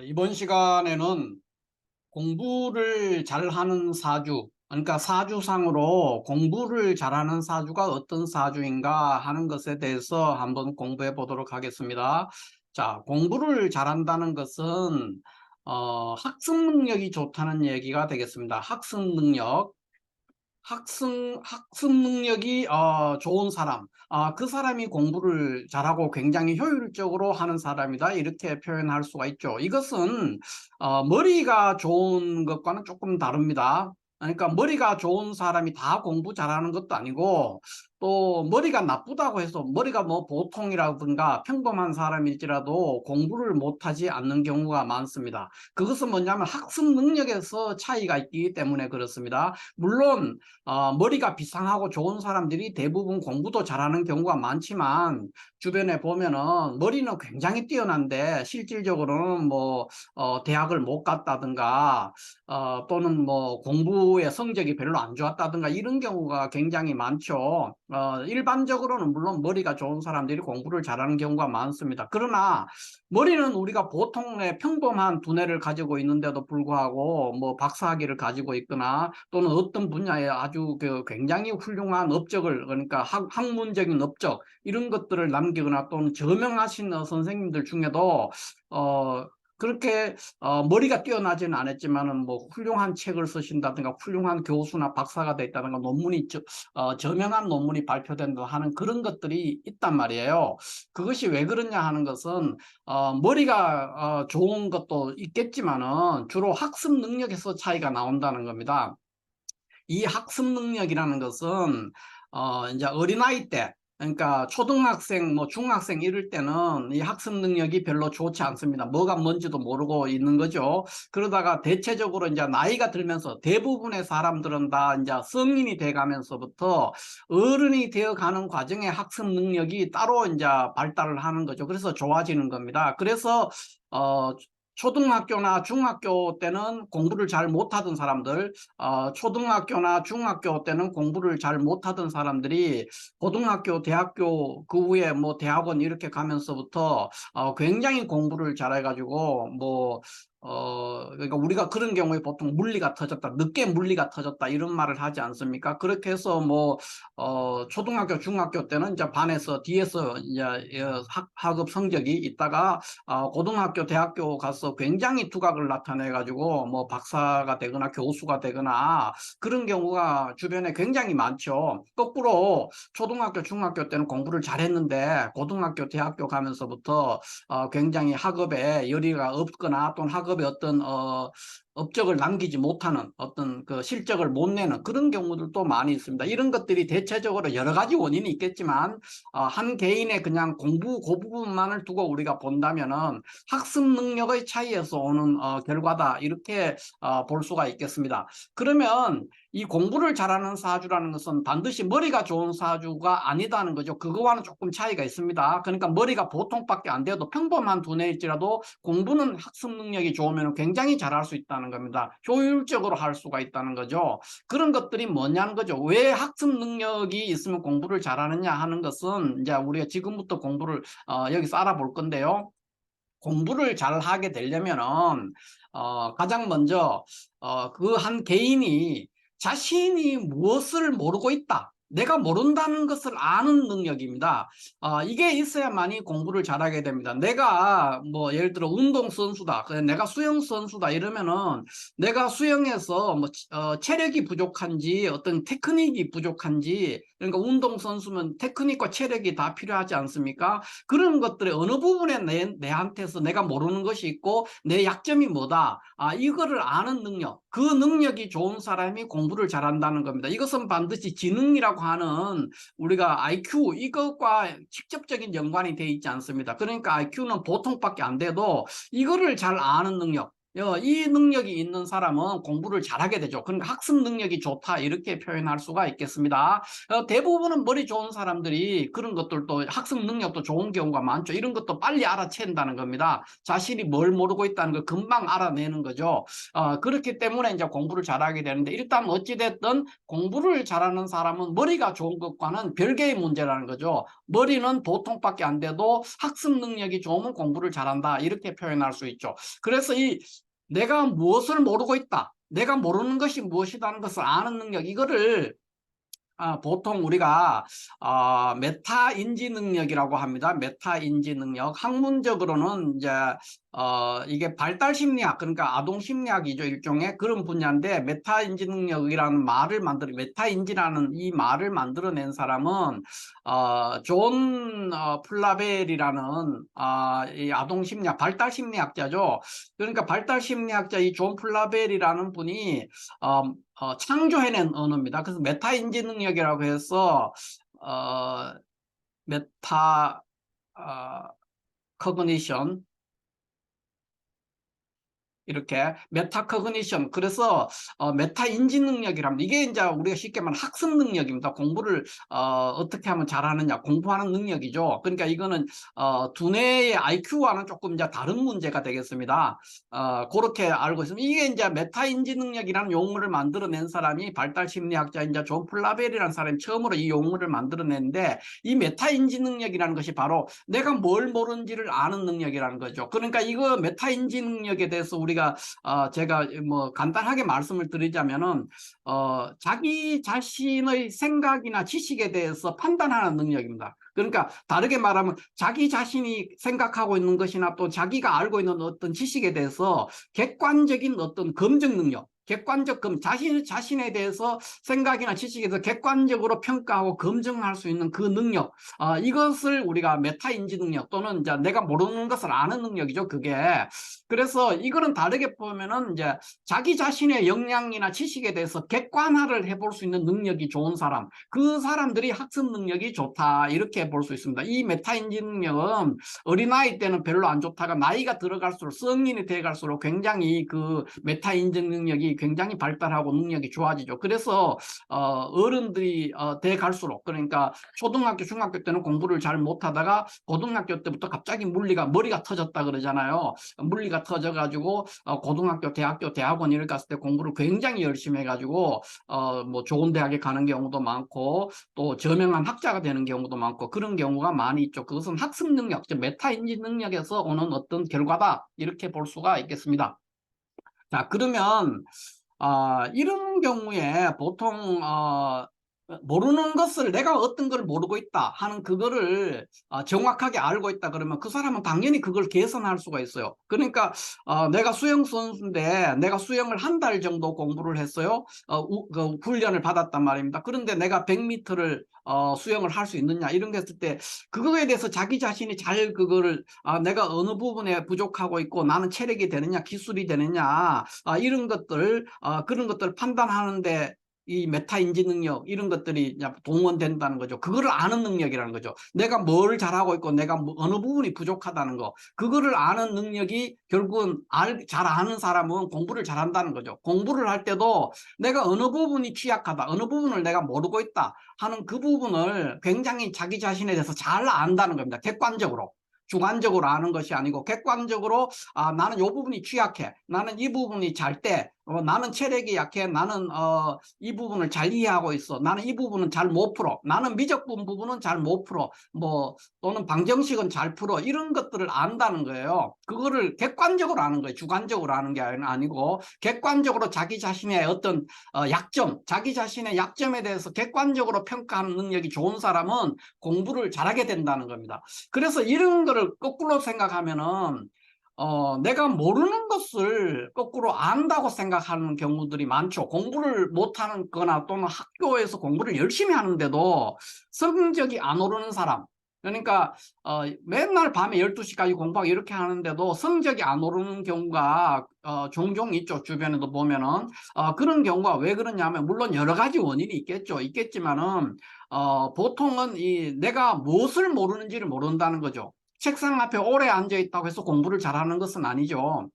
이번 시간에는 공부를 잘하는 사주, 그러니까 사주상으로 공부를 잘하는 사주가 어떤 사주인가 하는 것에 대해서 한번 공부해 보도록 하겠습니다. 자, 공부를 잘한다는 것은 학습 능력이 좋다는 얘기가 되겠습니다. 학습 능력. 학습 능력이 좋은 사람, 그 사람이 공부를 잘하고 굉장히 효율적으로 하는 사람이다, 이렇게 표현할 수가 있죠. 이것은 머리가 좋은 것과는 조금 다릅니다. 그러니까 머리가 좋은 사람이 다 공부 잘하는 것도 아니고, 또 머리가 나쁘다고 해서 머리가 뭐 보통이라든가 평범한 사람일지라도 공부를 못하지 않는 경우가 많습니다. 그것은 뭐냐면 학습 능력에서 차이가 있기 때문에 그렇습니다. 물론 머리가 비상하고 좋은 사람들이 대부분 공부도 잘하는 경우가 많지만, 주변에 보면은 머리는 굉장히 뛰어난데 실질적으로는 뭐 대학을 못 갔다든가 또는 뭐 공부의 성적이 별로 안 좋았다든가 이런 경우가 굉장히 많죠. 일반적으로는 물론 머리가 좋은 사람들이 공부를 잘하는 경우가 많습니다. 그러나 머리는 우리가 보통의 평범한 두뇌를 가지고 있는데도 불구하고 뭐 박사학위를 가지고 있거나 또는 어떤 분야에 아주 굉장히 훌륭한 업적을, 그러니까 학문적인 업적 이런 것들을 남기거나 또는 저명하신 선생님들 중에도 어 그렇게 머리가 뛰어나지는 않았지만은 뭐 훌륭한 책을 쓰신다든가 훌륭한 교수나 박사가 됐다든가 논문이 저명한 논문이 발표된다 하는 그런 것들이 있단 말이에요. 그것이 왜 그러냐 하는 것은 머리가 좋은 것도 있겠지만은 주로 학습 능력에서 차이가 나온다는 겁니다. 이 학습 능력이라는 것은 이제 어린아이 때, 그러니까 초등학생 뭐 중학생 이럴 때는 이 학습 능력이 별로 좋지 않습니다. 뭐가 뭔지도 모르고 있는 거죠. 그러다가 대체적으로 이제 나이가 들면서 대부분의 사람들은 다 이제 성인이 돼 가면서부터 어른이 되어 가는 과정에 학습 능력이 따로 이제 발달을 하는 거죠. 그래서 좋아지는 겁니다. 그래서 어 초등학교나 중학교 때는 공부를 잘 못하던 사람들, 초등학교나 중학교 때는 공부를 잘 못하던 사람들이 고등학교, 대학교, 그 후에 뭐 대학원 이렇게 가면서부터 굉장히 공부를 잘해가지고 그러니까 우리가 그런 경우에 보통 물리가 터졌다, 늦게 물리가 터졌다 이런 말을 하지 않습니까? 그렇게 해서 초등학교, 중학교 때는 이제 반에서 뒤에서 이제 학업 성적이 있다가 고등학교, 대학교 가서 굉장히 두각을 나타내가지고 뭐 박사가 되거나 교수가 되거나 그런 경우가 주변에 굉장히 많죠. 거꾸로 초등학교, 중학교 때는 공부를 잘했는데 고등학교, 대학교 가면서부터 굉장히 학업에 열의가 없거나 또는 학업에 어떤 업적을 남기지 못하는 어떤 그 실적을 못 내는 그런 경우들도 많이 있습니다. 이런 것들이 대체적으로 여러 가지 원인이 있겠지만 한 개인의 그냥 공부 그 부분만을 두고 우리가 본다면은 학습 능력의 차이에서 오는 결과다, 이렇게 볼 수가 있겠습니다. 그러면 이 공부를 잘하는 사주라는 것은 반드시 머리가 좋은 사주가 아니다는 거죠. 그거와는 조금 차이가 있습니다. 그러니까 머리가 보통밖에 안 돼도 평범한 두뇌일지라도 공부는 학습 능력이 좋으면 굉장히 잘할 수 있다는 겁니다. 효율적으로 할 수가 있다는 거죠. 그런 것들이 뭐냐는 거죠. 왜 학습 능력이 있으면 공부를 잘하느냐 하는 것은 이제 우리가 지금부터 공부를 여기서 알아볼 건데요. 공부를 잘 하게 되려면은 가장 먼저 그 한 개인이 자신이 무엇을 모르고 있다, 내가 모른다는 것을 아는 능력입니다. 이게 있어야만이 공부를 잘하게 됩니다. 내가 뭐 예를 들어 운동선수다, 내가 수영선수다 이러면은 내가 수영에서 체력이 부족한지 어떤 테크닉이 부족한지, 그러니까 운동선수면 테크닉과 체력이 다 필요하지 않습니까? 그런 것들의 어느 부분에 내한테서 내가 모르는 것이 있고 내 약점이 뭐다, 이거를 아는 능력, 그 능력이 좋은 사람이 공부를 잘한다는 겁니다. 이것은 반드시 지능이라고 하는 우리가 IQ, 이것과 직접적인 연관이 돼 있지 않습니다. 그러니까 IQ는 보통밖에 안 돼도 이거를 잘 아는 능력, 이 능력이 있는 사람은 공부를 잘하게 되죠. 그러니까 학습 능력이 좋다 이렇게 표현할 수가 있겠습니다. 대부분은 머리 좋은 사람들이 그런 것들도 학습 능력도 좋은 경우가 많죠. 이런 것도 빨리 알아챈다는 겁니다. 자신이 뭘 모르고 있다는 걸 금방 알아내는 거죠. 그렇기 때문에 이제 공부를 잘하게 되는데 일단 어찌됐든 공부를 잘하는 사람은 머리가 좋은 것과는 별개의 문제라는 거죠. 머리는 보통밖에 안 돼도 학습 능력이 좋으면 공부를 잘한다 이렇게 표현할 수 있죠. 그래서 내가 무엇을 모르고 있다. 내가 모르는 것이 무엇이라는 것을 아는 능력, 이거를 보통 우리가 메타 인지 능력이라고 합니다. 메타 인지 능력. 학문적으로는 이제 이게 발달 심리학, 그러니까 아동 심리학이죠. 일종의 그런 분야인데, 메타 인지 능력이라는 말을 메타 인지라는 이 말을 만들어낸 사람은 존 플라벨이라는 이 아동 심리학, 발달 심리학자죠. 그러니까 발달 심리학자 이 존 플라벨이라는 분이 창조해낸 언어입니다. 그래서 메타 인지 능력이라고 해서 어, 메타 커그니션, 이렇게 메타커그니션, 그래서 메타 인지 능력이랍니다. 이게 이제 우리가 쉽게 말하는 학습 능력입니다. 공부를 어떻게 하면 잘하느냐, 공부하는 능력이죠. 그러니까 이거는 두뇌의 IQ와는 조금 이제 다른 문제가 되겠습니다. 그렇게 알고 있습니다. 이게 이제 메타 인지 능력이라는 용어를 만들어낸 사람이 발달 심리학자 이제 존 플라벨이라는 사람이 처음으로 이 용어를 만들어냈는데, 이 메타 인지 능력이라는 것이 바로 내가 뭘 모르는지를 아는 능력이라는 거죠. 그러니까 이거 메타 인지 능력에 대해서 우리가 제가 뭐 간단하게 말씀을 드리자면은 자기 자신의 생각이나 지식에 대해서 판단하는 능력입니다. 그러니까 다르게 말하면 자기 자신이 생각하고 있는 것이나 또 자기가 알고 있는 어떤 지식에 대해서 객관적인 어떤 검증 능력, 자신에 대해서 생각이나 지식에 대해서 객관적으로 평가하고 검증할 수 있는 그 능력, 이것을 우리가 메타인지 능력 또는 이제 내가 모르는 것을 아는 능력이죠. 그게. 그래서 이거는 다르게 보면은 이제 자기 자신의 역량이나 지식에 대해서 객관화를 해볼 수 있는 능력이 좋은 사람, 그 사람들이 학습 능력이 좋다 이렇게 볼 수 있습니다. 이 메타인지 능력은 어린아이 때는 별로 안 좋다가 나이가 들어갈수록, 성인이 돼갈수록 굉장히 그 메타인지 능력이 굉장히 발달하고 능력이 좋아지죠. 그래서 어른들이 돼갈수록, 그러니까 초등학교 중학교 때는 공부를 잘 못하다가 고등학교 때부터 갑자기 머리가 터졌다 그러잖아요. 물리가 터져가지고 고등학교, 대학교, 대학원 이렇게 갔을 때 공부를 굉장히 열심히 해가지고 뭐 좋은 대학에 가는 경우도 많고 또 저명한 학자가 되는 경우도 많고 그런 경우가 많이 있죠. 그것은 학습 능력, 즉 메타인지 능력에서 오는 어떤 결과다 이렇게 볼 수가 있겠습니다. 자, 그러면 이런 경우에 보통 모르는 것을, 내가 어떤 걸 모르고 있다 하는 그거를 정확하게 알고 있다 그러면 그 사람은 당연히 그걸 개선할 수가 있어요. 그러니까 내가 수영 선수인데 내가 수영을 한 달 정도 공부를 했어요. 그 훈련을 받았단 말입니다. 그런데 내가 100m를 수영을 할 수 있느냐 이런 게 했을 때 그거에 대해서 자기 자신이 잘 그거를 내가 어느 부분에 부족하고 있고 나는 체력이 되느냐 기술이 되느냐 이런 것들 그런 것들을 판단하는데 이 메타인지 능력 이런 것들이 동원된다는 거죠. 그거를 아는 능력이라는 거죠. 내가 뭘 잘하고 있고 내가 어느 부분이 부족하다는 거, 그거를 아는 능력이 결국은 잘 아는 사람은 공부를 잘한다는 거죠. 공부를 할 때도 내가 어느 부분이 취약하다, 어느 부분을 내가 모르고 있다 하는 그 부분을 굉장히 자기 자신에 대해서 잘 안다는 겁니다. 객관적으로. 주관적으로 아는 것이 아니고 객관적으로 나는 이 부분이 취약해, 나는 이 부분이 잘 돼, 나는 체력이 약해, 나는 이 부분을 잘 이해하고 있어, 나는 이 부분은 잘 못 풀어, 나는 미적분 부분은 잘 못 풀어, 뭐 또는 방정식은 잘 풀어, 이런 것들을 안다는 거예요. 그거를 객관적으로 아는 거예요. 주관적으로 아는 게 아니고 객관적으로 자기 자신의 어떤 약점, 자기 자신의 약점에 대해서 객관적으로 평가하는 능력이 좋은 사람은 공부를 잘하게 된다는 겁니다. 그래서 이런 거를 거꾸로 생각하면은 내가 모르는 것을 거꾸로 안다고 생각하는 경우들이 많죠. 공부를 못하는 거나 또는 학교에서 공부를 열심히 하는데도 성적이 안 오르는 사람, 그러니까 맨날 밤에 12시까지 공부하고 이렇게 하는데도 성적이 안 오르는 경우가 종종 있죠. 주변에도 보면은 그런 경우가 왜 그러냐면 물론 여러 가지 원인이 있겠지만은 보통은 내가 무엇을 모르는지를 모른다는 거죠. 책상 앞에 오래 앉아 있다고 해서 공부를 잘하는 것은 아니죠.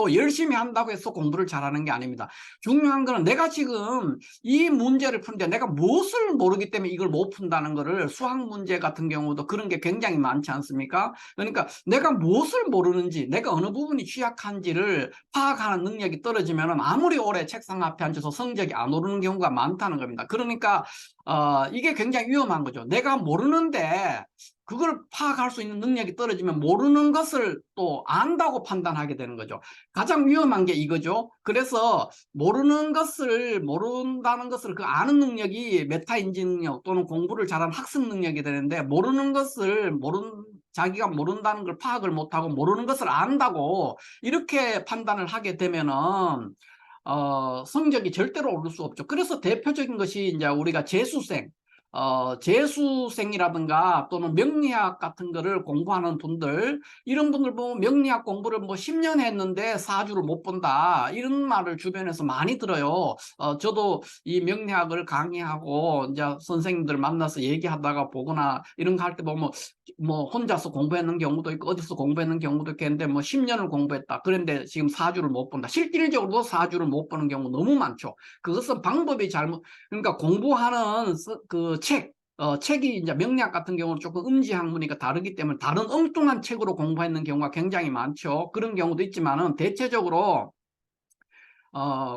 또 열심히 한다고 해서 공부를 잘하는 게 아닙니다. 중요한 거는 내가 지금 이 문제를 푸는데 내가 무엇을 모르기 때문에 이걸 못 푼다는 거를, 수학 문제 같은 경우도 그런 게 굉장히 많지 않습니까? 그러니까 내가 무엇을 모르는지, 내가 어느 부분이 취약한지를 파악하는 능력이 떨어지면 아무리 오래 책상 앞에 앉아서 성적이 안 오르는 경우가 많다는 겁니다. 그러니까 이게 굉장히 위험한 거죠. 내가 모르는데 그걸 파악할 수 있는 능력이 떨어지면 모르는 것을 또 안다고 판단하게 되는 거죠. 가장 위험한 게 이거죠. 그래서 모른다는 것을 그 아는 능력이 메타인지 능력 또는 공부를 잘하는 학습 능력이 되는데, 모르는 것을 자기가 모른다는 걸 파악을 못하고 모르는 것을 안다고 이렇게 판단을 하게 되면은 성적이 절대로 오를 수 없죠. 그래서 대표적인 것이 이제 우리가 재수생이라든가 또는 명리학 같은 거를 공부하는 분들, 이런 분들 보면 명리학 공부를 뭐 10년 했는데 사주를 못 본다, 이런 말을 주변에서 많이 들어요. 저도 이 명리학을 강의하고 이제 선생님들 만나서 얘기하다가 보거나 이런 거 할 때 보면 뭐 혼자서 공부했는 경우도 있고 어디서 공부했는 경우도 있겠는데 뭐 10년을 공부했다, 그런데 지금 사주를 못 본다. 실질적으로 사주를 못 보는 경우 너무 많죠. 그것은 방법이 잘못, 그러니까 공부하는 책이 이제 명리학 같은 경우는 조금 음지 학문이니까 다르기 때문에 다른 엉뚱한 책으로 공부했는 경우가 굉장히 많죠. 그런 경우도 있지만은 대체적으로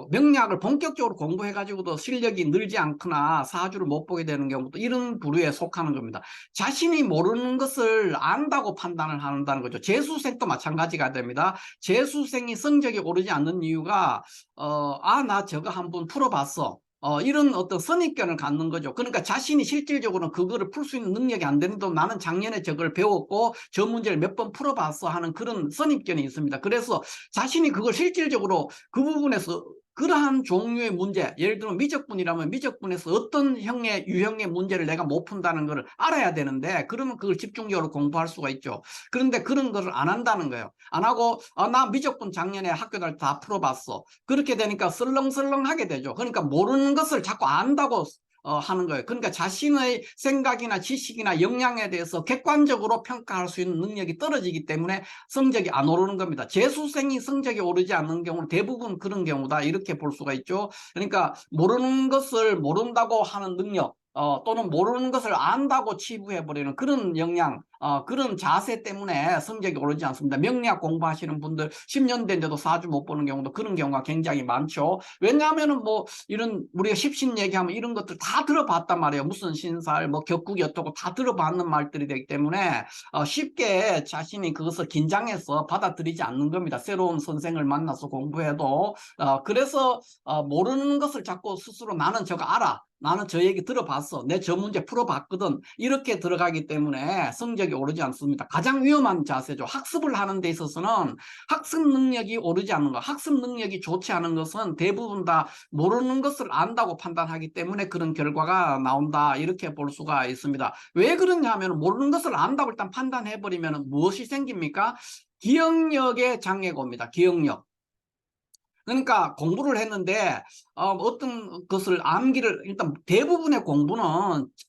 명리학을 본격적으로 공부해가지고도 실력이 늘지 않거나 사주를 못 보게 되는 경우도 이런 부류에 속하는 겁니다. 자신이 모르는 것을 안다고 판단을 한다는 거죠. 재수생도 마찬가지가 됩니다. 재수생이 성적이 오르지 않는 이유가 나 저거 한번 풀어봤어, 이런 어떤 선입견을 갖는 거죠. 그러니까 자신이 실질적으로 그거를 풀 수 있는 능력이 안 되는데 나는 작년에 저걸 배웠고 저 문제를 몇 번 풀어봤어 하는 그런 선입견이 있습니다. 그래서 자신이 그걸 실질적으로 그 부분에서 그러한 종류의 문제, 예를 들면 미적분이라면 미적분에서 어떤 유형의 문제를 내가 못 푼다는 걸 알아야 되는데, 그러면 그걸 집중적으로 공부할 수가 있죠. 그런데 그런 것을 안 한다는 거예요. 안 하고 나 미적분 작년에 학교 다닐 때 다 풀어봤어, 그렇게 되니까 설렁설렁하게 되죠. 그러니까 모르는 것을 자꾸 안다고 하는 거예요. 그러니까 자신의 생각이나 지식이나 역량에 대해서 객관적으로 평가할 수 있는 능력이 떨어지기 때문에 성적이 안 오르는 겁니다. 재수생이 성적이 오르지 않는 경우는 대부분 그런 경우다, 이렇게 볼 수가 있죠. 그러니까 모르는 것을 모른다고 하는 능력, 또는 모르는 것을 안다고 치부해버리는 그런 역량, 그런 자세 때문에 성적이 오르지 않습니다. 명리학 공부하시는 분들 10년 됐는데도 사주 못 보는 경우도 그런 경우가 굉장히 많죠. 왜냐하면은 뭐 이런 우리가 십신 얘기하면 이런 것들 다 들어봤단 말이에요. 무슨 신살, 뭐 격국이 어떻고 다 들어봤는 말들이 되기 때문에 쉽게 자신이 그것을 긴장해서 받아들이지 않는 겁니다. 새로운 선생을 만나서 공부해도. 그래서 모르는 것을 자꾸 스스로 나는 저거 알아, 나는 저 얘기 들어봤어, 내 저 문제 풀어봤거든, 이렇게 들어가기 때문에 성적이 오르지 않습니다. 가장 위험한 자세죠. 학습을 하는 데 있어서는 학습 능력이 오르지 않는 것, 학습 능력이 좋지 않은 것은 대부분 다 모르는 것을 안다고 판단하기 때문에 그런 결과가 나온다, 이렇게 볼 수가 있습니다. 왜 그러냐 하면 모르는 것을 안다고 일단 판단해버리면 무엇이 생깁니까? 기억력의 장애가 옵니다. 기억력. 그러니까 공부를 했는데 어떤 것을 암기를, 일단 대부분의 공부는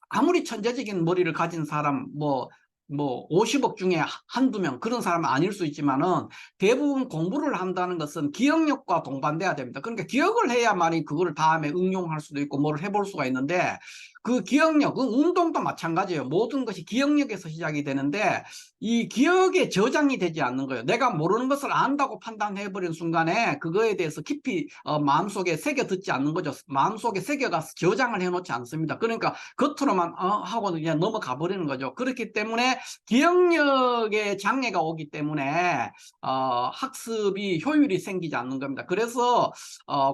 아무리 천재적인 머리를 가진 사람, 뭐 50억 중에 한두 명 그런 사람은 아닐 수 있지만은 대부분 공부를 한다는 것은 기억력과 동반돼야 됩니다. 그러니까 기억을 해야만이 그거를 다음에 응용할 수도 있고 뭐를 해볼 수가 있는데, 그 기억력, 그 운동도 마찬가지예요. 모든 것이 기억력에서 시작이 되는데 이 기억에 저장이 되지 않는 거예요. 내가 모르는 것을 안다고 판단해버린 순간에 그거에 대해서 깊이 마음속에 새겨 듣지 않는 거죠. 마음속에 새겨가서 저장을 해놓지 않습니다. 그러니까 겉으로만 하고 그냥 넘어가 버리는 거죠. 그렇기 때문에 기억력에 장애가 오기 때문에 학습이 효율이 생기지 않는 겁니다. 그래서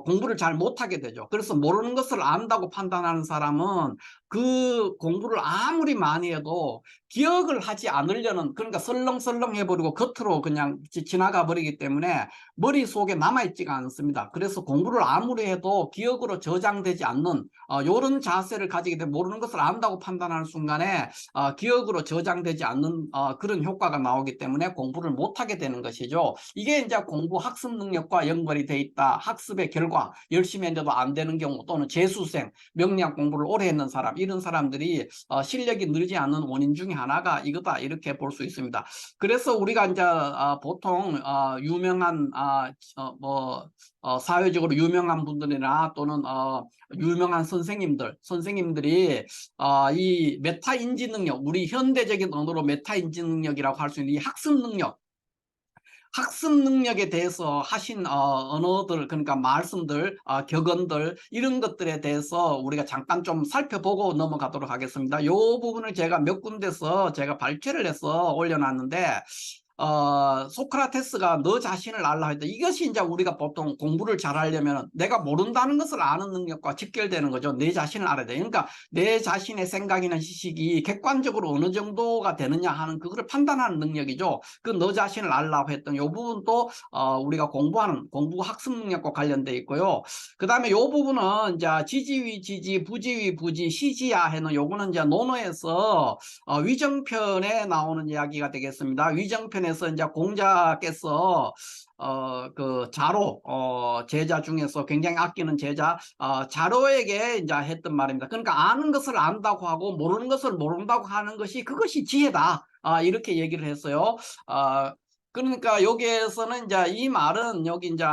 공부를 잘 못하게 되죠. 그래서 모르는 것을 안다고 판단하는 사람은 그 공부를 아무리 많이 해도 기억을 하지 않으려는, 그러니까 설렁설렁 해버리고 겉으로 그냥 지나가 버리기 때문에 머릿속에 남아있지가 않습니다. 그래서 공부를 아무리 해도 기억으로 저장되지 않는 이런 자세를 가지게 되면 모르는 것을 안다고 판단하는 순간에 기억으로 저장되지 않는 그런 효과가 나오기 때문에 공부를 못하게 되는 것이죠. 이게 이제 공부 학습 능력과 연관이 돼 있다. 학습의 결과 열심히 했는데도 안 되는 경우, 또는 재수생, 명리학 공부를 오래 했는 사람, 이런 사람들이 실력이 늘지 않는 원인 중에 하나가 이거다, 이렇게 볼 수 있습니다. 그래서 우리가 이제 보통 유명한 사회적으로 유명한 분들이나 또는 유명한 선생님들이 이 메타 인지 능력, 우리 현대적인 언어로 메타 인지 능력이라고 할 수 있는 이 학습 능력에 대해서 하신 언어들, 그러니까 말씀들, 격언들, 이런 것들에 대해서 우리가 잠깐 좀 살펴보고 넘어가도록 하겠습니다. 이 부분을 제가 몇 군데서 제가 발췌를 해서 올려놨는데, 소크라테스가 너 자신을 알라 했다. 이것이 이제 우리가 보통 공부를 잘 하려면 내가 모른다는 것을 아는 능력과 직결되는 거죠. 내 자신을 알아야 돼. 그러니까 내 자신의 생각이나 지식이 객관적으로 어느 정도가 되느냐 하는 그거를 판단하는 능력이죠. 그 너 자신을 알라고 했던 이 부분도 우리가 공부 학습 능력과 관련돼 있고요. 그 다음에 이 부분은 이제 지지위 지지, 부지위 부지, 시지야 해는 요거는 이제 논어에서 위정편에 나오는 이야기가 되겠습니다. 위정편에서 이제 공자께서 그 자로 제자 중에서 굉장히 아끼는 제자 자로에게 이제 했던 말입니다. 그러니까 아는 것을 안다고 하고 모르는 것을 모른다고 하는 것이 그것이 지혜다. 이렇게 얘기를 했어요. 그러니까 여기에서는 이제 이 말은 여기 이제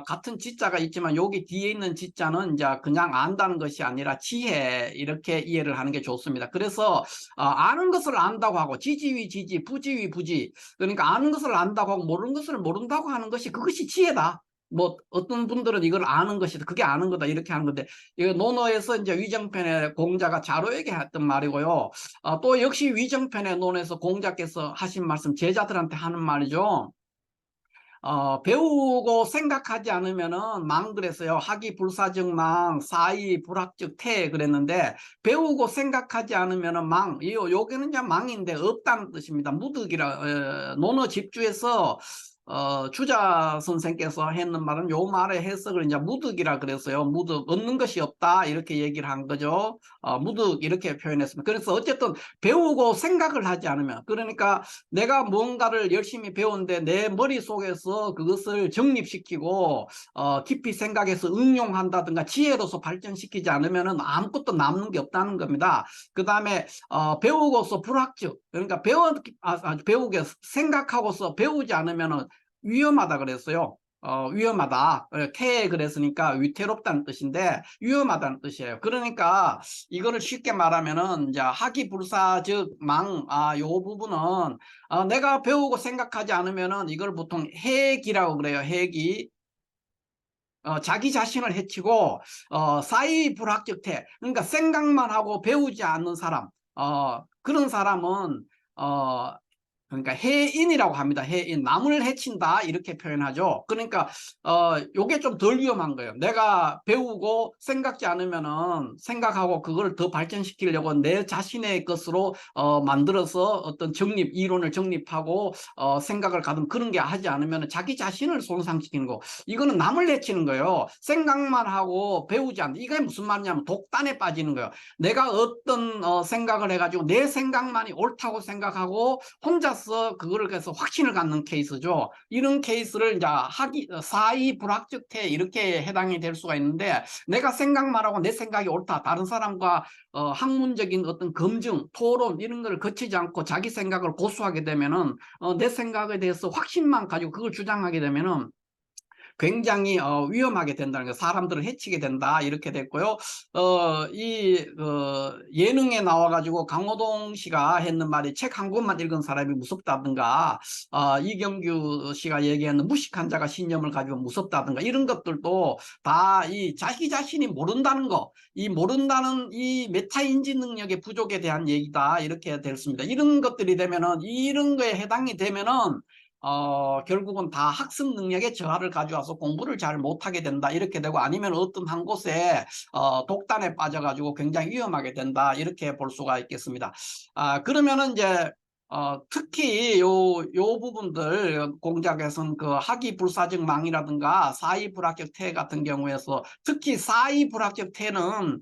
같은 지자가 있지만 여기 뒤에 있는 지자는 이제 그냥 안다는 것이 아니라 지혜, 이렇게 이해를 하는 게 좋습니다. 그래서 아는 것을 안다고 하고 지지위 지지, 부지위 부지, 그러니까 아는 것을 안다고 하고 모르는 것을 모른다고 하는 것이 그것이 지혜다. 뭐 어떤 분들은 이걸 아는 것이다, 그게 아는 거다, 이렇게 하는 건데, 이거 논어에서 이제 위정편의 공자가 자로에게 했던 말이고요. 또 역시 위정편의 논에서 공자께서 하신 말씀, 제자들한테 하는 말이죠. 배우고 생각하지 않으면은 망 그랬어요. 하기 불사즉 망, 사이 불학즉 태 그랬는데, 배우고 생각하지 않으면은 망, 요게는 이제 망인데 없다는 뜻입니다. 무득이라, 논어 집주에서 주자 선생께서 했는 말은 요 말의 해석을 이제 무득이라 그랬어요. 무득, 얻는 것이 없다, 이렇게 얘기를 한 거죠. 무득, 이렇게 표현했습니다. 그래서 어쨌든 배우고 생각을 하지 않으면, 그러니까 내가 뭔가를 열심히 배우는데 내 머릿속에서 그것을 정립시키고 깊이 생각해서 응용한다든가 지혜로서 발전시키지 않으면 아무것도 남는 게 없다는 겁니다. 그 다음에 배우고서 불학즉, 그러니까 배우게 생각하고서 배우지 않으면 위험하다 그랬어요. 위험하다. 태 그랬으니까 위태롭다는 뜻인데 위험하다는 뜻이에요. 그러니까 이거를 쉽게 말하면은 이제 하기불사 즉 망, 요 부분은 내가 배우고 생각하지 않으면은 이걸 보통 해기라고 그래요. 해기. 자기 자신을 해치고 사이불학적태, 그러니까 생각만 하고 배우지 않는 사람, 그런 사람은 그러니까 해인이라고 합니다. 해인, 남을 해친다, 이렇게 표현하죠. 그러니까 요게 좀 덜 위험한 거예요. 내가 배우고 생각지 않으면은 생각하고 그걸 더 발전시키려고 내 자신의 것으로 만들어서 어떤 이론을 정립하고 생각을 가든 그런 게 하지 않으면 자기 자신을 손상시키는 거. 이거는 남을 해치는 거예요. 생각만 하고 배우지 않는, 이게 무슨 말이냐면 독단에 빠지는 거예요. 내가 어떤 생각을 해가지고 내 생각만이 옳다고 생각하고 혼자서 그거를 그래서 확신을 갖는 케이스죠. 이런 케이스를 이제 사이 불합격태, 이렇게 해당이 될 수가 있는데, 내가 생각만 하고 내 생각이 옳다, 다른 사람과 학문적인 어떤 검증, 토론 이런 걸 거치지 않고 자기 생각을 고수하게 되면은 내 생각에 대해서 확신만 가지고 그걸 주장하게 되면은 굉장히 위험하게 된다는 거, 사람들을 해치게 된다, 이렇게 됐고요. 예능에 나와가지고 강호동 씨가 했는 말이 책 한 권만 읽은 사람이 무섭다든가, 이경규 씨가 얘기하는 무식한 자가 신념을 가지고 무섭다든가, 이런 것들도 다 이 자기 자신이 모른다는 거, 이 모른다는 이 메타인지 능력의 부족에 대한 얘기다, 이렇게 됐습니다. 이런 것들이 되면은, 이런 거에 해당이 되면은 결국은 다 학습 능력의 저하를 가져와서 공부를 잘 못하게 된다, 이렇게 되고, 아니면 어떤 한 곳에 독단에 빠져가지고 굉장히 위험하게 된다, 이렇게 볼 수가 있겠습니다. 그러면은 이제 특히 요 부분들 공작에서는 그 학위 불사적 망이라든가 사이 불합격 퇴 같은 경우에서 특히 사이 불합격 퇴는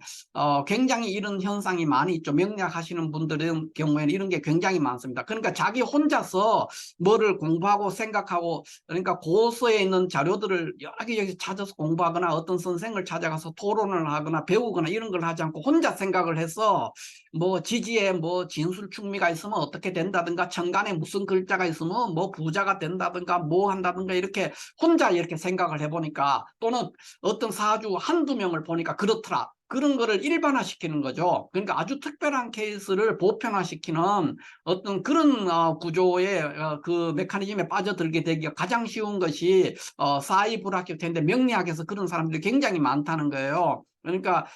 굉장히 이런 현상이 많이 있죠. 명리학하시는 분들은 경우에는 이런 게 굉장히 많습니다. 그러니까 자기 혼자서 뭐를 공부하고 생각하고, 그러니까 고서에 있는 자료들을 여러 개 찾아서 공부하거나 어떤 선생을 찾아가서 토론을 하거나 배우거나 이런 걸 하지 않고 혼자 생각을 해서 뭐 지지에 뭐 진술충미가 있으면 어떻게 된다든가, 천간에 무슨 글자가 있으면 뭐 부자가 된다든가 뭐 한다든가, 이렇게 혼자 이렇게 생각을 해보니까, 또는 어떤 사주 한두 명을 보니까 그렇더라, 그런 거를 일반화시키는 거죠. 그러니까 아주 특별한 케이스를 보편화시키는 어떤 그런 구조의 그 메커니즘에 빠져들게 되기가 가장 쉬운 것이 사이 불합격태인데, 명리학에서 그런 사람들이 굉장히 많다는 거예요. 그러니까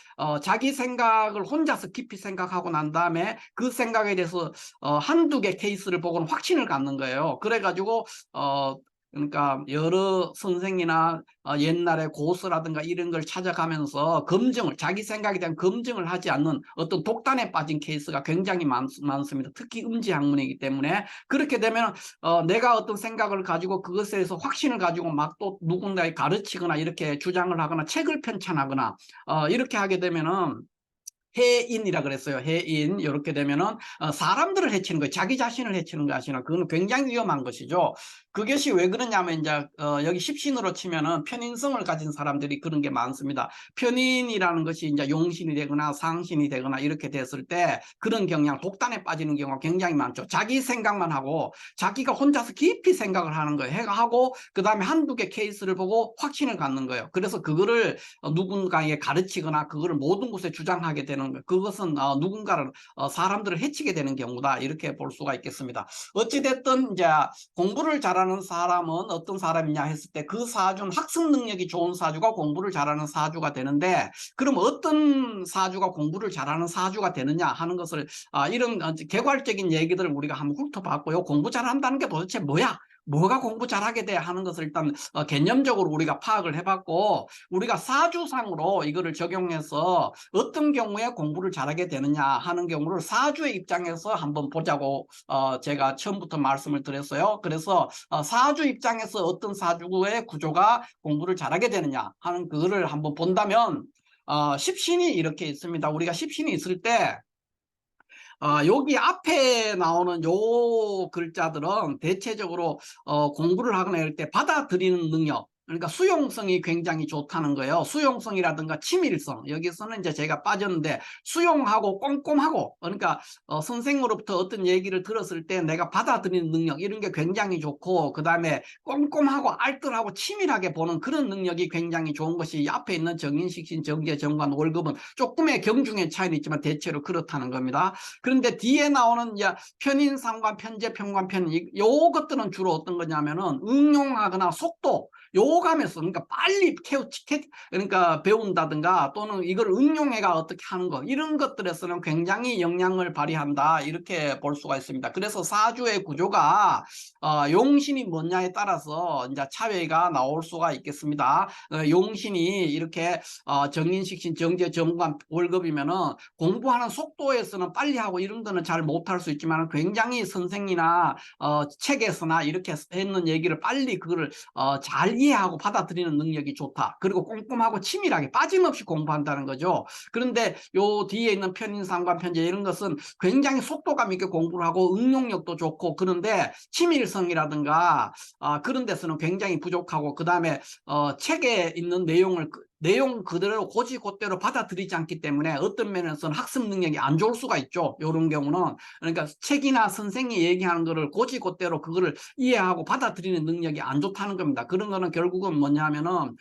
자기 생각을 혼자서 깊이 생각하고 난 다음에 그 생각에 대해서 한두 개 케이스를 보고는 확신을 갖는 거예요. 그래가지고 그러니까 여러 선생이나 옛날에 고서라든가 이런 걸 찾아가면서 검증을, 자기 생각에 대한 검증을 하지 않는 어떤 독단에 빠진 케이스가 굉장히 많습니다. 특히 음지 학문이기 때문에. 그렇게 되면 내가 어떤 생각을 가지고 그것에 대해서 확신을 가지고 막 또 누군가에 가르치거나 이렇게 주장을 하거나 책을 편찬하거나 이렇게 하게 되면은 해인이라 그랬어요. 해인. 이렇게 되면은 사람들을 해치는 거예요. 자기 자신을 해치는 거 아시나? 그거는 굉장히 위험한 것이죠. 그것이 왜 그러냐면, 이제 여기 십신으로 치면은 편인성을 가진 사람들이 그런 게 많습니다. 편인이라는 것이 이제 용신이 되거나 상신이 되거나 이렇게 됐을 때 그런 경향, 독단에 빠지는 경우가 굉장히 많죠. 자기 생각만 하고 자기가 혼자서 깊이 생각을 하는 거예요. 하고 그다음에 한두 개 케이스를 보고 확신을 갖는 거예요. 그래서 그거를 누군가에게 가르치거나 그거를 모든 곳에 주장하게 되는 거예요. 그것은 누군가를 사람들을 해치게 되는 경우다, 이렇게 볼 수가 있겠습니다. 어찌됐든 이제 공부를 잘하는 사람은 어떤 사람이냐 했을 때, 그 사주는 학습 능력이 좋은 사주가 공부를 잘하는 사주가 되는데, 그럼 어떤 사주가 공부를 잘하는 사주가 되느냐 하는 것을 이런 개괄적인 얘기들을 우리가 한번 훑어봤고요. 공부 잘한다는 게 도대체 뭐야? 뭐가 공부 잘하게 돼 하는 것을 일단 개념적으로 우리가 파악을 해봤고, 우리가 사주상으로 이거를 적용해서 어떤 경우에 공부를 잘하게 되느냐 하는 경우를 사주의 입장에서 한번 보자고 제가 처음부터 말씀을 드렸어요. 그래서 사주 입장에서 어떤 사주의 구조가 공부를 잘하게 되느냐 하는 그거를 한번 본다면, 십신이 이렇게 있습니다. 우리가 십신이 있을 때 여기 앞에 나오는 요 글자들은 대체적으로 공부를 하거나 이럴 때 받아들이는 능력, 그러니까 수용성이 굉장히 좋다는 거예요. 수용성이라든가 친밀성, 여기서는 이제 제가 빠졌는데, 수용하고 꼼꼼하고, 그러니까 선생으로부터 어떤 얘기를 들었을 때 내가 받아들이는 능력, 이런 게 굉장히 좋고, 그 다음에 꼼꼼하고 알뜰하고 치밀하게 보는 그런 능력이 굉장히 좋은 것이, 앞에 있는 정인식신, 정제, 정관, 월급은 조금의 경중의 차이는 있지만 대체로 그렇다는 겁니다. 그런데 뒤에 나오는 편인, 상관, 편제, 평관, 편인, 요것들은 주로 어떤 거냐면은 응용하거나 속도, 요감에서, 그러니까 빨리 그러니까 배운다든가, 또는 이걸 응용해가 어떻게 하는 거, 이런 것들에서는 굉장히 영향을 발휘한다, 이렇게 볼 수가 있습니다. 그래서 사주의 구조가 용신이 뭐냐에 따라서 이제 차이가 나올 수가 있겠습니다. 용신이 이렇게 정인식신, 정제, 정관, 월급이면은 공부하는 속도에서는 빨리 하고 이런 거는 잘 못할 수 있지만, 굉장히 선생이나 책에서나 이렇게 했는 얘기를 빨리 그거를 잘 이해하고 받아들이는 능력이 좋다. 그리고 꼼꼼하고 치밀하게 빠짐없이 공부한다는 거죠. 그런데 요 뒤에 있는 편인, 상관, 편제 이런 것은 굉장히 속도감 있게 공부를 하고 응용력도 좋고, 그런데 치밀성이라든가 그런 데서는 굉장히 부족하고, 그 다음에 책에 있는 내용 그대로 고지고대로 받아들이지 않기 때문에 어떤 면에서는 학습 능력이 안 좋을 수가 있죠. 이런 경우는. 그러니까 책이나 선생이 얘기하는 거를 고지고대로 그거를 이해하고 받아들이는 능력이 안 좋다는 겁니다. 그런 거는 결국은 뭐냐면은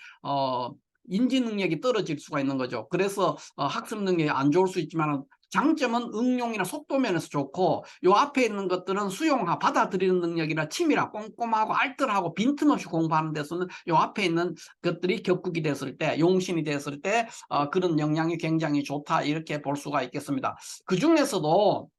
인지 능력이 떨어질 수가 있는 거죠. 그래서 학습 능력이 안 좋을 수 있지만, 장점은 응용이나 속도 면에서 좋고, 요 앞에 있는 것들은 수용하, 받아들이는 능력이나 치밀하, 꼼꼼하고 알뜰하고 빈틈없이 공부하는 데서는 요 앞에 있는 것들이 격국이 됐을 때, 용신이 됐을 때 그런 영향이 굉장히 좋다, 이렇게 볼 수가 있겠습니다. 그 중에서도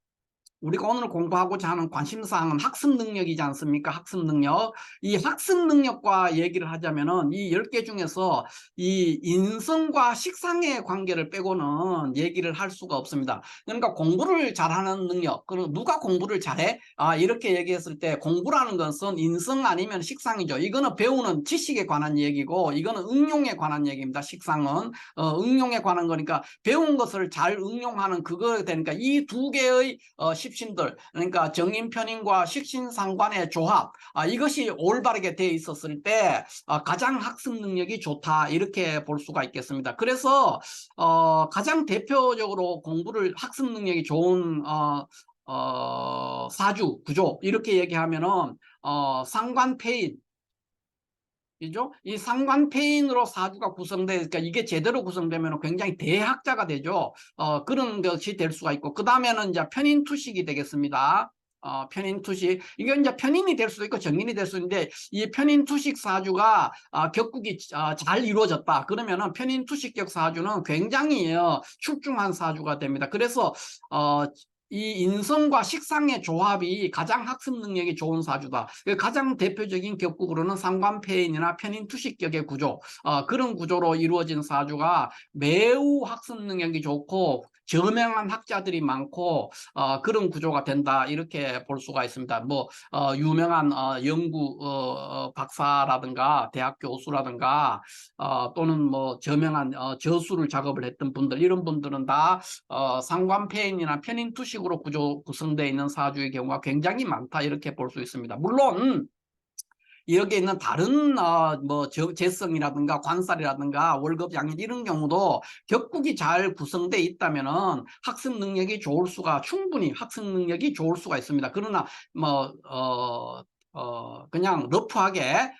우리가 오늘 공부하고자 하는 관심사항은 학습 능력이지 않습니까? 학습 능력. 이 학습 능력과 얘기를 하자면은 이 10개 중에서 이 인성과 식상의 관계를 빼고는 얘기를 할 수가 없습니다. 그러니까 공부를 잘하는 능력, 그리고 누가 공부를 잘해? 이렇게 얘기했을 때 공부라는 것은 인성 아니면 식상이죠. 이거는 배우는 지식에 관한 얘기고, 이거는 응용에 관한 얘기입니다. 식상은 응용에 관한 거니까 배운 것을 잘 응용하는 그거 되니까 이 두 개의 십신들, 그러니까 정인 편인과 식신상관의 조합, 이것이 올바르게 돼 있었을 때 가장 학습 능력이 좋다, 이렇게 볼 수가 있겠습니다. 그래서 가장 대표적으로 공부를 학습 능력이 좋은 사주 구조 이렇게 얘기하면은 상관패인, 그죠? 이 상관패인으로 사주가 구성되니까 이게 제대로 구성되면 굉장히 대학자가 되죠. 그런 것이 될 수가 있고, 그 다음에는 이제 편인투식이 되겠습니다. 편인투식. 이게 이제 편인이 될 수도 있고 정인이 될 수 있는데, 이 편인투식 사주가 격국이 잘 이루어졌다. 그러면은 편인투식격 사주는 굉장히 출중한 사주가 됩니다. 그래서 이 인성과 식상의 조합이 가장 학습 능력이 좋은 사주다. 가장 대표적인 격국으로는 상관패인이나 편인투식격의 구조, 그런 구조로 이루어진 사주가 매우 학습 능력이 좋고 저명한 학자들이 많고 그런 구조가 된다, 이렇게 볼 수가 있습니다. 뭐 유명한 연구 박사라든가 대학 교수라든가 또는 뭐 저명한 저술을 작업을 했던 분들, 이런 분들은 다 상관패인이나 편인투식으로 구성되어 있는 사주의 경우가 굉장히 많다, 이렇게 볼 수 있습니다. 물론 여기에 있는 다른 뭐 재성이라든가 관살이라든가 월급 양일 이런 경우도 격국이 잘 구성되어 있다면은 학습 능력이 좋을 수가, 충분히 학습 능력이 좋을 수가 있습니다. 그러나 뭐 그냥 러프하게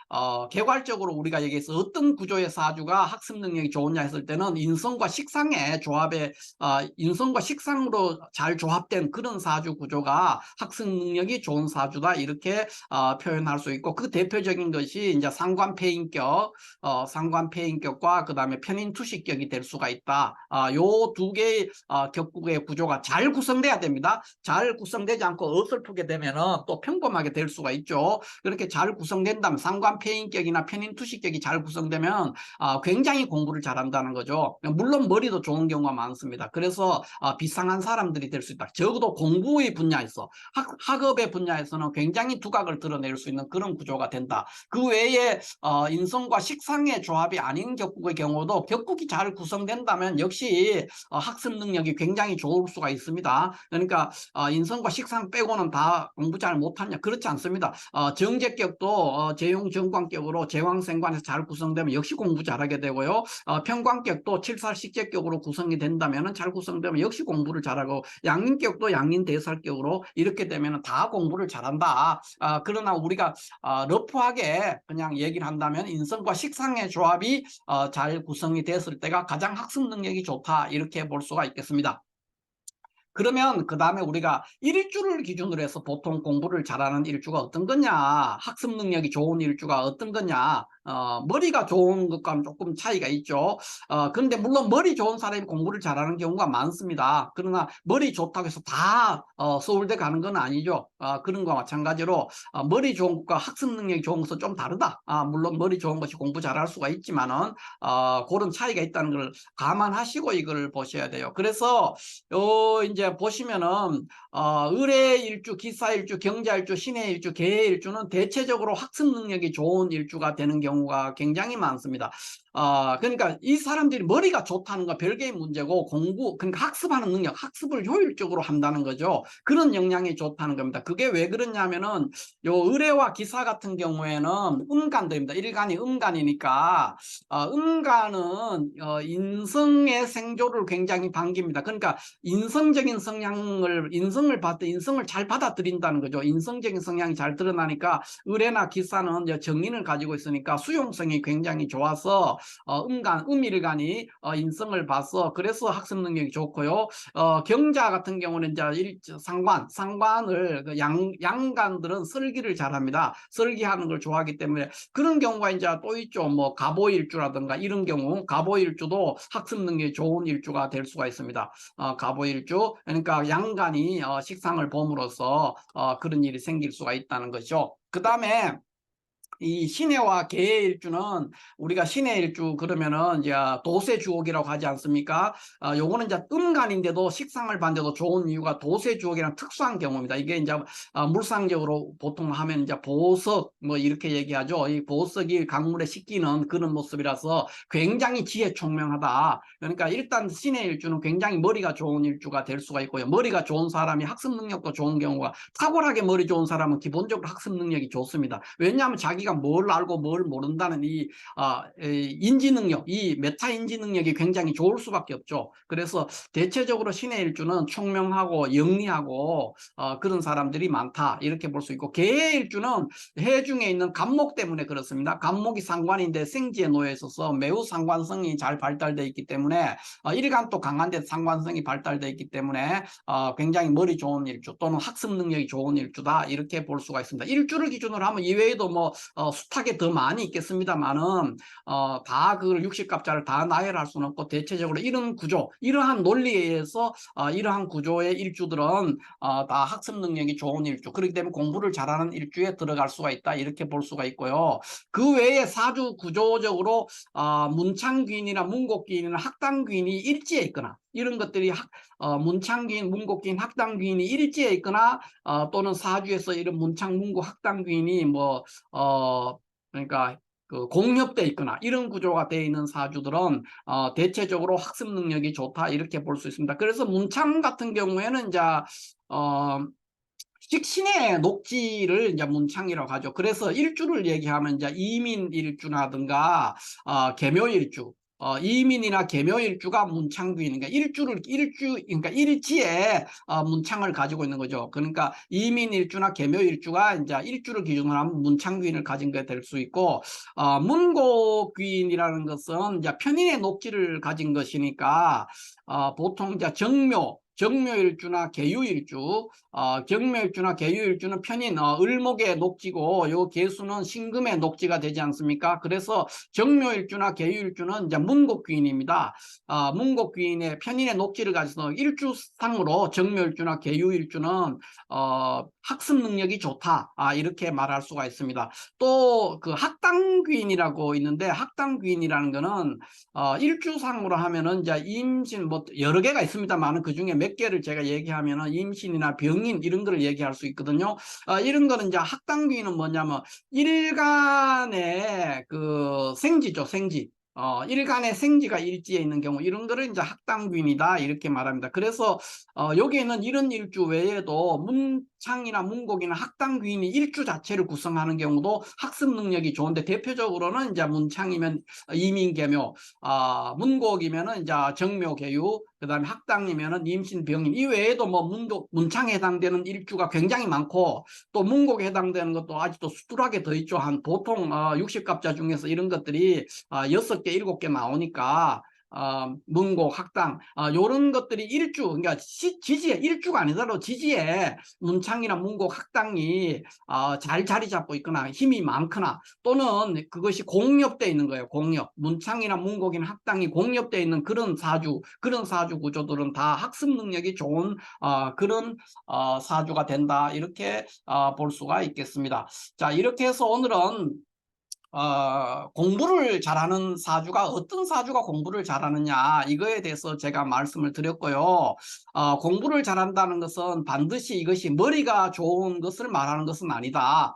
개괄적으로 우리가 얘기해서 어떤 구조의 사주가 학습 능력이 좋으냐 했을 때는 인성과 식상의 조합에 인성과 식상으로 잘 조합된 그런 사주 구조가 학습 능력이 좋은 사주다, 이렇게 표현할 수 있고, 그 대표적인 것이 이제 상관패인격과 그 다음에 편인투식격이 될 수가 있다. 요 두 개의 격국의 구조가 잘 구성돼야 됩니다. 잘 구성되지 않고 어설프게 되면은 또 평범하게 될 수가 있죠. 그렇게 잘 구성된다면, 상관패인격이나 편인투식격이 잘 구성되면 굉장히 공부를 잘한다는 거죠. 물론 머리도 좋은 경우가 많습니다. 그래서 비상한 사람들이 될 수 있다. 적어도 공부의 분야에서, 학업의 분야에서는 굉장히 두각을 드러낼 수 있는 그런 구조가 된다. 그 외에 인성과 식상의 조합이 아닌 격국의 경우도 격국이 잘 구성된다면 역시 학습 능력이 굉장히 좋을 수가 있습니다. 그러니까 인성과 식상 빼고는 다 공부 잘 못하냐, 그렇지 않습니다. 정제격도 재용정관격으로 제왕생관에서 잘 구성되면 역시 공부 잘하게 되고요. 편관격도 칠살식재격으로 구성이 된다면, 잘 구성되면 역시 공부를 잘하고, 양인격도 양인대살격으로 이렇게 되면 다 공부를 잘한다. 그러나 우리가 러프하게 그냥 얘기를 한다면 인성과 식상의 조합이 잘 구성이 됐을 때가 가장 학습 능력이 좋다, 이렇게 볼 수가 있겠습니다. 그러면 그 다음에 우리가 일주를 기준으로 해서 보통 공부를 잘하는 일주가 어떤 거냐, 학습 능력이 좋은 일주가 어떤 거냐, 머리가 좋은 것과는 조금 차이가 있죠. 그런데 물론 머리 좋은 사람이 공부를 잘하는 경우가 많습니다. 그러나 머리 좋다고 해서 다 서울대 가는 건 아니죠. 그런 거와 마찬가지로 머리 좋은 것과 학습 능력이 좋은 것은 좀 다르다. 물론 머리 좋은 것이 공부 잘할 수가 있지만은 그런 차이가 있다는 걸 감안하시고 이걸 보셔야 돼요. 그래서 이제 보시면은 을의 일주, 기사일주, 경자일주, 신해일주, 계해일주는 대체적으로 학습 능력이 좋은 일주가 되는 경우가 굉장히 많습니다. 그러니까 이 사람들이 머리가 좋다는 건 별개의 문제고, 그러니까 학습하는 능력, 학습을 효율적으로 한다는 거죠. 그런 역량이 좋다는 겁니다. 그게 왜 그러냐면은 요 을해와 기사 같은 경우에는 음간들입니다. 일간이 음간이니까 음간은 인성의 생조를 굉장히 반깁니다. 그러니까 인성적인 인성을 봤을 때 인성을 잘 받아들인다는 거죠. 인성적인 성향이 잘 드러나니까 을해나 기사는 정인을 가지고 있으니까 수용성이 굉장히 좋아서 음일간이 인성을 봐서 그래서 학습 능력이 좋고요. 경자 같은 경우는 이제 상관을 양간들은 설기를 잘합니다. 설기하는 걸 좋아하기 때문에 그런 경우가 이제 또 있죠. 뭐 갑오일주라든가 이런 경우 갑오일주도 학습 능력이 좋은 일주가 될 수가 있습니다. 갑오일주 그러니까 양간이 식상을 범으로써 그런 일이 생길 수가 있다는 거죠. 그 다음에 이 신해와 개의 일주는 우리가 신의 일주 그러면은 이제 도세 주옥이라고 하지 않습니까? 요거는 이제 음간인데도 식상을 봤는데도 좋은 이유가 도세 주옥이랑 특수한 경우입니다. 이게 이제 물상적으로 보통 하면 이제 보석 뭐 이렇게 얘기하죠. 이 보석이 강물에 씻기는 그런 모습이라서 굉장히 지혜총명하다. 그러니까 일단 신의 일주는 굉장히 머리가 좋은 일주가 될 수가 있고요. 머리가 좋은 사람이 학습 능력도 좋은 경우가 탁월하게 머리 좋은 사람은 기본적으로 학습 능력이 좋습니다. 왜냐하면 자기가 뭘 알고 뭘 모른다는 이 인지 능력, 이 메타 인지 능력이 굉장히 좋을 수밖에 없죠. 그래서 대체적으로 신의 일주는 총명하고 영리하고 그런 사람들이 많다 이렇게 볼 수 있고, 개의 일주는 해 중에 있는 간목 때문에 그렇습니다. 간목이 상관인데 생지에 놓여 있어서 매우 상관성이 잘 발달되어 있기 때문에 일간도 강한데 상관성이 발달되어 있기 때문에 굉장히 머리 좋은 일주 또는 학습 능력이 좋은 일주다 이렇게 볼 수가 있습니다. 일주를 기준으로 하면 이외에도 뭐 숱하게 더 많이 있겠습니다만은 다 그걸 60갑자를 다 나열할 수는 없고, 대체적으로 이런 구조, 이러한 논리에 의해서 이러한 구조의 일주들은 다 학습 능력이 좋은 일주, 그렇기 때문에 공부를 잘하는 일주에 들어갈 수가 있다 이렇게 볼 수가 있고요. 그 외에 사주 구조적으로 문창귀인이나 문곡귀인이나 학당귀인이 일지에 있거나 이런 것들이 문창귀인, 문곡귀인, 학당귀인이 일지에 있거나 또는 사주에서 이런 문창, 문곡, 학당귀인이 그러니까 그 공협돼 있거나 이런 구조가 되어 있는 사주들은 대체적으로 학습 능력이 좋다 이렇게 볼 수 있습니다. 그래서 문창 같은 경우에는 이제 식신의 녹지를 이제 문창이라고 하죠. 그래서 일주를 얘기하면 이제 이민일주라든가 계묘일주, 이민이나 계묘일주가 문창귀인, 그러니까 그러니까 일지에 문창을 가지고 있는 거죠. 그러니까 이민일주나 계묘일주가 이제 일주를 기준으로 하면 문창귀인을 가진 게 될 수 있고, 문곡귀인이라는 것은 이제 편인의 녹지를 가진 것이니까 보통 이제 정묘일주나 계유일주, 정묘일주나 계유일주는 편인 을목의 녹지고, 요 계수는 신금의 녹지가 되지 않습니까? 그래서 정묘일주나 계유일주는 이제 문곡귀인입니다. 문곡귀인의 편인의 녹지를 가져서 일주상으로 정묘일주나 계유일주는 학습 능력이 좋다 이렇게 말할 수가 있습니다. 또 그 학당귀인이라고 있는데, 학당귀인이라는 거는 일주상으로 하면은 이제 임신 뭐 여러 개가 있습니다만 그 중에 몇 개를 제가 얘기하면은 임신이나 병인 이런 거를 얘기할 수 있거든요. 이런 거는 이제 학당귀인은 뭐냐면 일간의 그 생지죠, 생지. 일간의 생지가 일지에 있는 경우 이런 거를 이제 학당귀인이다 이렇게 말합니다. 그래서 여기에는 이런 일주 외에도 문창이나 문곡이나 학당귀인이 일주 자체를 구성하는 경우도 학습 능력이 좋은데, 대표적으로는 이제 문창이면 이민계묘, 문곡이면은 이제 정묘계유, 그다음에 학당이면은 임신병인, 이 외에도 뭐 문창에 해당되는 일주가 굉장히 많고, 또 문곡에 해당되는 것도 아직도 수두룩하게 더 있죠. 한 보통 60갑자 중에서 이런 것들이 6개, 7개 나오니까 문곡, 학당, 요런 것들이 일주, 그러니까 지지에, 일주가 아니더라도 지지에 문창이나 문곡, 학당이 잘 자리 잡고 있거나 힘이 많거나, 또는 그것이 공nhập되어 있는 거예요. 공nhập. 문창이나 문곡이나 학당이 공nhập 되어 있는 그런 사주 구조들은 다 학습 능력이 좋은 그런 사주가 된다 이렇게 볼 수가 있겠습니다. 자, 이렇게 해서 오늘은 공부를 잘하는 사주가 어떤 사주가 공부를 잘하느냐 이거에 대해서 제가 말씀을 드렸고요. 공부를 잘한다는 것은 반드시 이것이 머리가 좋은 것을 말하는 것은 아니다.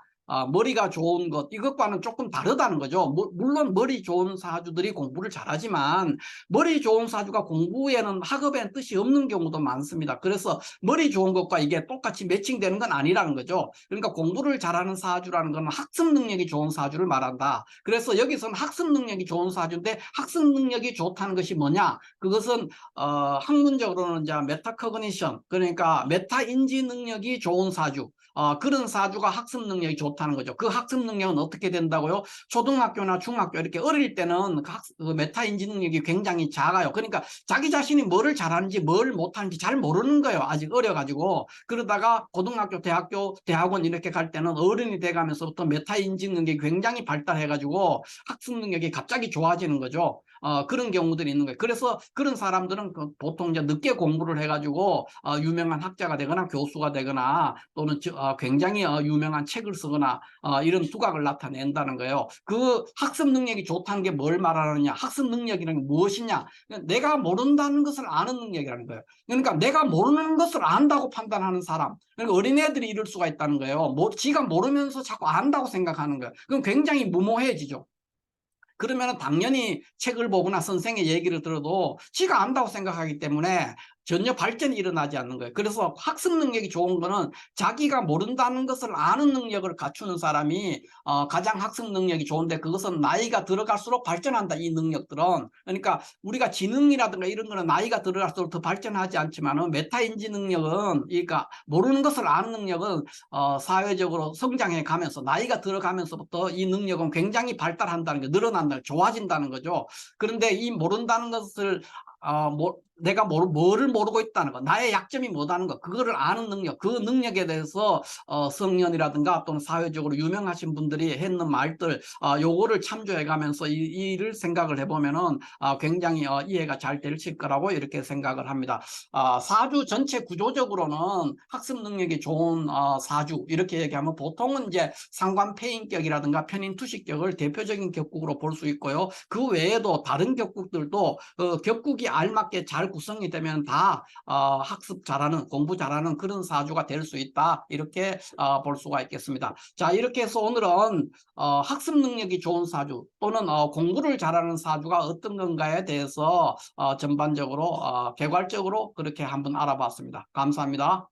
머리가 좋은 것, 이것과는 조금 다르다는 거죠. 물론 머리 좋은 사주들이 공부를 잘하지만 머리 좋은 사주가 공부에는 학업에는 뜻이 없는 경우도 많습니다. 그래서 머리 좋은 것과 이게 똑같이 매칭되는 건 아니라는 거죠. 그러니까 공부를 잘하는 사주라는 것은 학습 능력이 좋은 사주를 말한다. 그래서 여기서는 학습 능력이 좋은 사주인데, 학습 능력이 좋다는 것이 뭐냐? 그것은 학문적으로는 이제 메타커그니션, 그러니까 메타 인지 능력이 좋은 사주, 그런 사주가 학습 능력이 좋다. 좋다는 거죠. 그 학습 능력은 어떻게 된다고요? 초등학교나 중학교 이렇게 어릴 때는 그 메타 인지 능력이 굉장히 작아요. 그러니까 자기 자신이 뭐를 잘하는지 뭘 못하는지 잘 모르는 거예요. 아직 어려가지고. 그러다가 고등학교, 대학교, 대학원 이렇게 갈 때는 어른이 돼가면서부터 메타 인지 능력이 굉장히 발달해가지고 학습 능력이 갑자기 좋아지는 거죠. 그런 경우들이 있는 거예요. 그래서 그런 사람들은 보통 이제 늦게 공부를 해가지고 유명한 학자가 되거나 교수가 되거나 또는 굉장히 유명한 책을 쓰거나 이런 두각을 나타낸다는 거예요. 그 학습 능력이 좋다는 게 뭘 말하느냐? 학습 능력이라는 게 무엇이냐? 내가 모른다는 것을 아는 능력이라는 거예요. 그러니까 내가 모르는 것을 안다고 판단하는 사람. 그러니까 어린애들이 이럴 수가 있다는 거예요. 지가 모르면서 자꾸 안다고 생각하는 거예요. 그럼 굉장히 무모해지죠. 그러면 당연히 책을 보거나 선생의 얘기를 들어도 지가 안다고 생각하기 때문에 전혀 발전이 일어나지 않는 거예요. 그래서 학습 능력이 좋은 거는 자기가 모른다는 것을 아는 능력을 갖추는 사람이 가장 학습 능력이 좋은데, 그것은 나이가 들어갈수록 발전한다, 이 능력들은. 그러니까 우리가 지능이라든가 이런 거는 나이가 들어갈수록 더 발전하지 않지만은 메타인지 능력은, 그러니까 모르는 것을 아는 능력은 사회적으로 성장해 가면서 나이가 들어가면서부터 이 능력은 굉장히 발달한다는 게, 늘어난다는, 좋아진다는 거죠. 그런데 이 모른다는 것을 내가 뭐를 모르고 있다는 거, 나의 약점이 뭐다는 거, 그거를 아는 능력, 그 능력에 대해서 성년이라든가 또는 사회적으로 유명하신 분들이 했는 말들, 요거를 참조해 가면서 이를 생각을 해보면은 굉장히 이해가 잘 될 거라고 이렇게 생각을 합니다. 사주 전체 구조적으로는 학습 능력이 좋은 사주, 이렇게 얘기하면 보통은 이제 상관폐인격이라든가 편인투식격을 대표적인 격국으로 볼 수 있고요. 그 외에도 다른 격국들도 격국이 알맞게 잘 구성이 되면 다 학습 잘하는, 공부 잘하는 그런 사주가 될 수 있다, 이렇게 볼 수가 있겠습니다. 자, 이렇게 해서 오늘은 학습 능력이 좋은 사주 또는 공부를 잘하는 사주가 어떤 건가에 대해서 전반적으로 개괄적으로 그렇게 한번 알아봤습니다. 감사합니다.